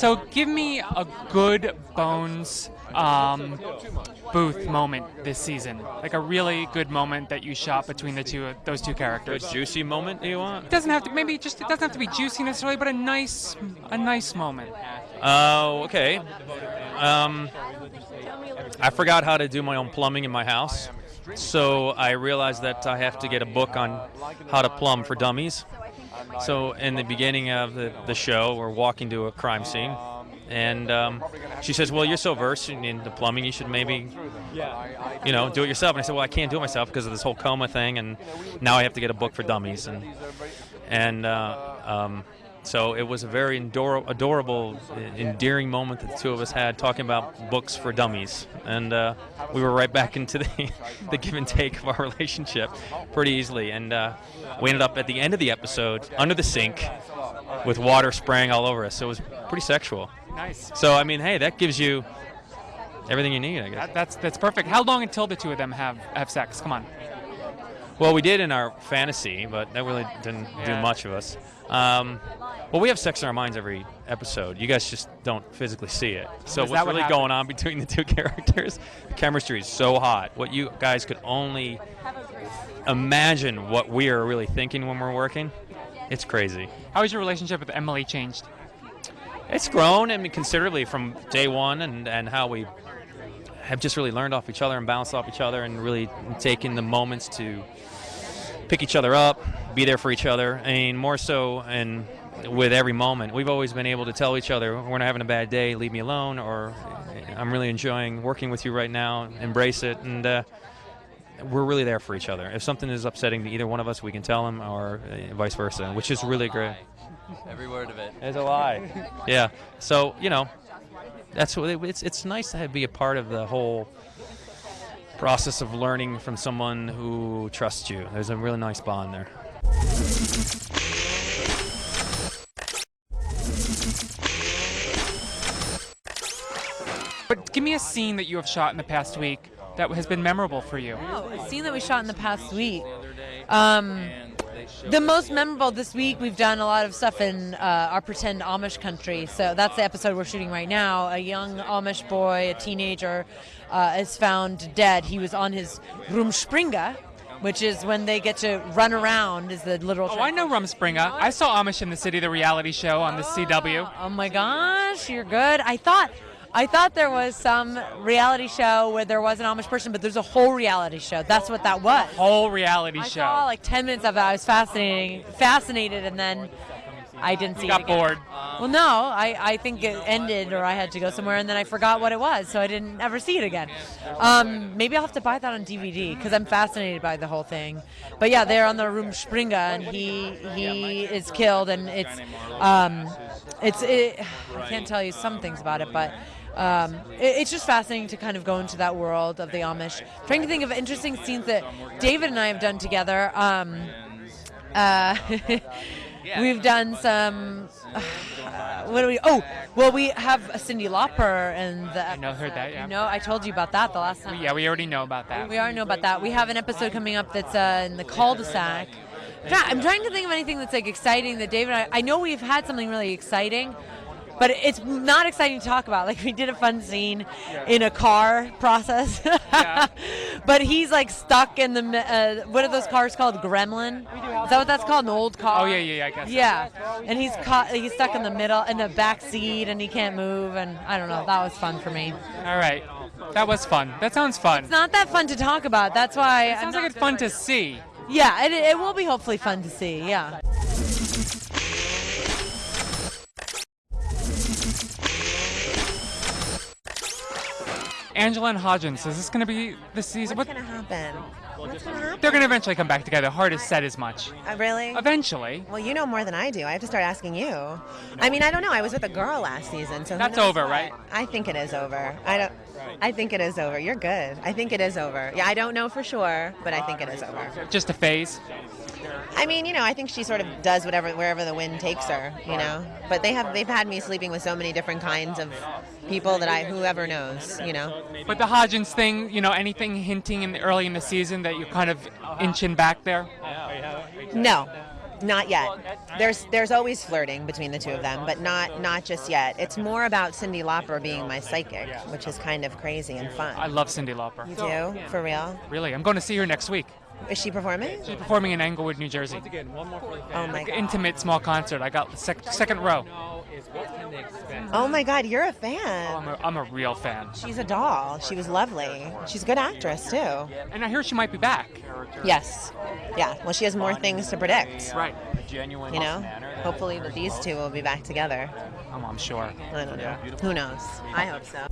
So give me a good bones booth moment this season, like a really good moment that you shot between those two characters. Good juicy moment you want? It doesn't have to it doesn't have to be juicy necessarily, but a nice moment. Oh, okay. I forgot how to do my own plumbing in my house, so I realized that I have to get a book on how to plumb for dummies. So in the beginning of the show, we're walking to a crime scene, and she says, "Well, you're so versed in the plumbing, you should maybe, do it yourself." And I said, "Well, I can't do it myself because of this whole coma thing, and now I have to get a book for dummies." So it was a very adorable, endearing moment that the two of us had talking about books for dummies. And we were right back into the give and take of our relationship pretty easily. And we ended up at the end of the episode under the sink with water spraying all over us. So it was pretty sexual. Nice. So, I mean, hey, that gives you everything you need, I guess. That's perfect. How long until the two of them have sex? Come on. Well, we did in our fantasy, but that really didn't do much of us. Well, we have sex in our minds every episode. You guys just don't physically see it. So what's really going on between the two characters? The chemistry is so hot. What you guys could only imagine what we are really thinking when we're working. It's crazy. How has your relationship with Emily changed? It's grown, considerably from day one, and how we have just really learned off each other and bounced off each other and really taken the moments to pick each other up, be there for each other. I mean, more so, and with every moment, we've always been able to tell each other, we're not having a bad day, leave me alone, or I'm really enjoying working with you right now, embrace it, and we're really there for each other. If something is upsetting to either one of us, we can tell them, or vice versa, which is really great. Every word of it. It's a lie. Yeah. So, that's what it's nice to be a part of the whole process of learning from someone who trusts you. There's a really nice bond there. But give me a scene that you have shot in the past week that has been memorable for you. Oh, a scene that we shot in the past week. The most memorable this week, we've done a lot of stuff in our pretend Amish country. So that's the episode we're shooting right now. A young Amish boy, a teenager, is found dead. He was on his Rumspringa, which is when they get to run around, is the literal I know Rumspringa. I saw Amish in the City, the reality show on the CW. Oh my gosh, you're good. I thought there was some reality show where there was an Amish person, but there's a whole reality show. That's what that was. Whole reality show. I saw like 10 minutes of it. I was fascinated, and then I didn't see it again. Got bored. Well, no, I think it ended, or I had to go somewhere, and then I forgot what it was, so I didn't ever see it again. Maybe I'll have to buy that on DVD, because I'm fascinated by the whole thing. But yeah, they're on the Rumspringa, and he is killed, and I can't tell you some things about it, but it's just fascinating to kind of go into that world of the Amish. Trying to think of interesting scenes that David and I have done together. We've done some. We have a Cyndi Lauper and the. I heard that. Yeah. I told you about that the last time. Yeah, we already know about that. We already know about that. We have an episode coming up that's in the cul-de-sac. I'm trying to think of anything that's like exciting that David and I know we've had something really exciting, but it's not exciting to talk about. Like, we did a fun scene in a car process. Yeah. But he's like stuck in the what are those cars called? Gremlin? Is that what that's called? An old car? Oh yeah, I guess. Yeah. And he's stuck in the middle, in the back seat, and he can't move, and I don't know. That was fun for me. All right. That was fun. That sounds fun. It's not that fun to talk about. That's why. It sounds like it's fun to see. Yeah, it will be hopefully fun to see. Yeah. Angela and Hodgins, is this going to be the season? What's going to happen? They're going to eventually come back together. Hard has said as much. Really? Eventually. Well, you know more than I do. I have to start asking you. I mean, I don't know. I was with a girl last season, so that's who knows over, what? right? I think it is over. I think it is over. You're good. I think it is over. Yeah, I don't know for sure, but I think it is over. Just a phase. I mean, I think she sort of does wherever the wind takes her, But they've had me sleeping with so many different kinds of people that whoever knows, But the Hodgins thing, anything hinting early in the season that you're kind of inching back there? No. Not yet. There's always flirting between the two of them, but not just yet. It's more about Cyndi Lauper being my psychic, which is kind of crazy and fun. I love Cyndi Lauper. You do? For real? Really, I'm going to see her next week. Is she performing? She's performing in Englewood, New Jersey. Oh my god. Intimate small concert. I got the second row. Oh my god, you're a fan. I'm a real fan. She's a doll. She was lovely. She's a good actress too. And I hear she might be back. Yes. Yeah. Well, she has more things to predict. Right. You know? Hopefully that these two will be back together. I'm sure. I don't know. Who knows? I hope so.